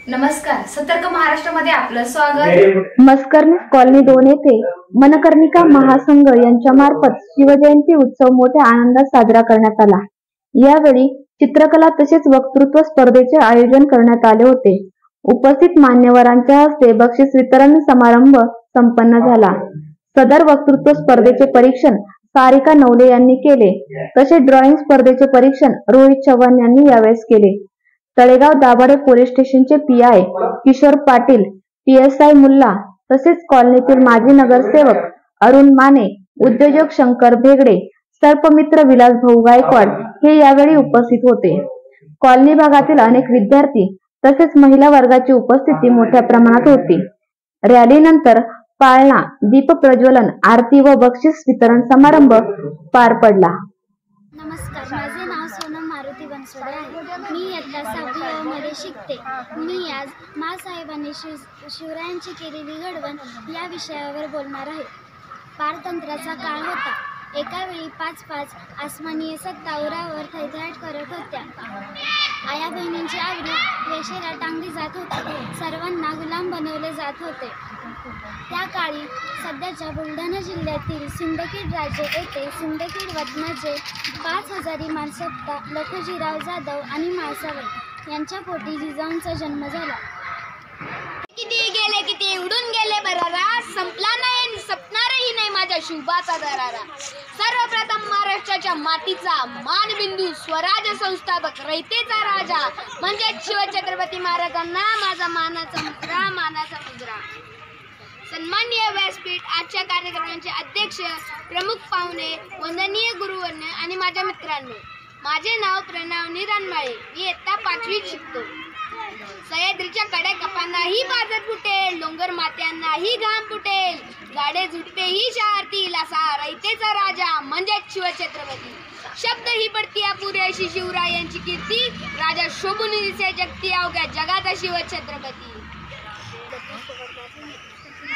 नमस्कार, सतर्क महाराष्ट्रामध्ये आपलं स्वागत। मस्करनीस कॉलनी 2 येथे मनकर्णिका महासंघ यांच्या मार्फत शिवजयंती उत्सव मोठ्या आनंदात साजरा करण्यात आला। यावेळी चित्रकला तसेच वक्तृत्व स्पर्धेचे आयोजन करण्यात आले होते। उपस्थित मान्यवरांच्या हस्ते बक्षीस वितरण समारंभ संपन्न झाला। सदर वक्तृत्व स्पर्धेचे परीक्षण सारिका नवले यांनी केले, तसेच ड्रॉइंग स्पर्धेचे परीक्षण रोहित चव्हाण यांनी यावेळेस केले। तळेगाव दाभाडे पोलीस स्टेशनचे पीआय किशोर पाटील, पीएसआय मुल्ला तसेच कॉलनीतील माजी नगरसेवक अरुण माने, उद्योजक शंकर भेगडे, सर्पमित्र विलास भाऊ गायकवाड हे यावेळी उपस्थित होते। कॉलनी भागातील अनेक विद्यार्थी तसेच महिला वर्गाची उपस्थिती मोठ्या प्रमाणात होती। रॅलीनंतर पाळणा, दीप प्रज्वलन, आरती व बक्षीस वितरण समारंभ पार पडला। नमस्कार, माझे नाव सोनम मारुती बनसोडे आहे। मी इयत्ता 7वी मध्ये शिकते। मी आज माँसाहेबांनी शिवरायांची केलेली घडवण या विषयावर बोलणार आहे। पारतंत्र्याचा काळ होता। एका वेळी 5 आसमानीय सत्ता उरावर थैथयाट करत होत्या। आया बहिणींची आवडी वेशीला टांगली जात होती। सर्वांना गुलाम बनवले जात होते। त्या काळी सध्याच्या बुलढाणा जिल्ह्यातील सिंदखेड राज्य येथे सिंदखेड वतनाचे 5000 मानसत्ता लखुजीराव जाधव आणि माळसाबाई यांच्या पोटी जिजाऊंचा जन्म झाला। किती उडून गेले बरारा, संपला नाही संपणारही नाही माझ्या शुभाचा दरारा। सर्वप्रथम महाराष्ट्राच्या मातीचा मानबिंदू, स्वराज्य संस्थापक, रयतेचा राजा म्हणजे शिवछत्रपती महाराजांना माझा मानाचा मुजरा। सन्माननीय व्यासपीठ, आजच्या कार्यक्रमाचे अध्यक्ष, प्रमुख पाहुणे, वंदनीय गुरुवर्य आणि माझ्या मित्रांनो, माझे नाव प्रणवनी रानमाळे। मी इयत्ता 5वीत शिकतो। सह्याद्रीच्या कडे कपांनाही बाजार फुटेल, डोंगर मात्यांनाही घाम फुटेल, गाडे झुटपेही शहारतील असा रयतेचा राजा म्हणजे शिवछत्रपती। शब्द ही पडती अपुरी अशी शिवरायांची कीर्ती, राजा शोभून दिसे जगती अवघ्या जगाचा शिवछत्रपती।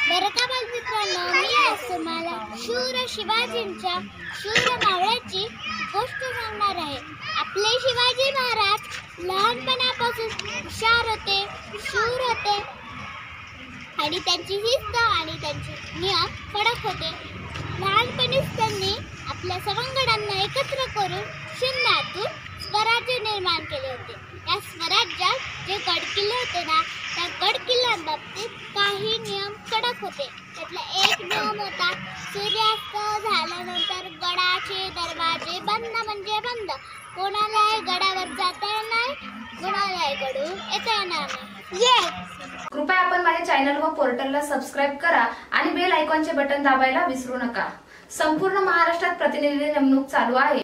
बरकाबाल मित्रांनो, मी आज तुम्हाला शूर शिवाजींच्या शूर मावळ्याची गोष्ट सांगणार आहे। आपले शिवाजी महाराज लहानपणापासून हुशार होते, शूर होते आणि त्यांची शिस्त आणि त्यांचे नियम कडक होते। लहानपणीच त्यांनी आपल्या सवंगडांना एकत्र करून शून्यातून स्वराज्य निर्माण केले होते। या स्वराज्यात जे गडकिल्ले होते ना, त्या गडकिल्ल्यांबाबतीत काही नियम कडक होते। त्यातला एक नियम होता, सूर्यास्त झाल्यानंतर गडाचे दरवाजे बंद म्हणजे बंद। कोणालाही गडावर जाता येणार, कोणालाही गडून येता येणार नाही। कृपया आपण माझ्या चॅनल व पोर्टलला सबस्क्राईब करा आणि बेल आयकॉनचे बटन दाबायला विसरू नका। संपूर्ण महाराष्ट्रात प्रतिनिधी नेमणूक चालू आहे।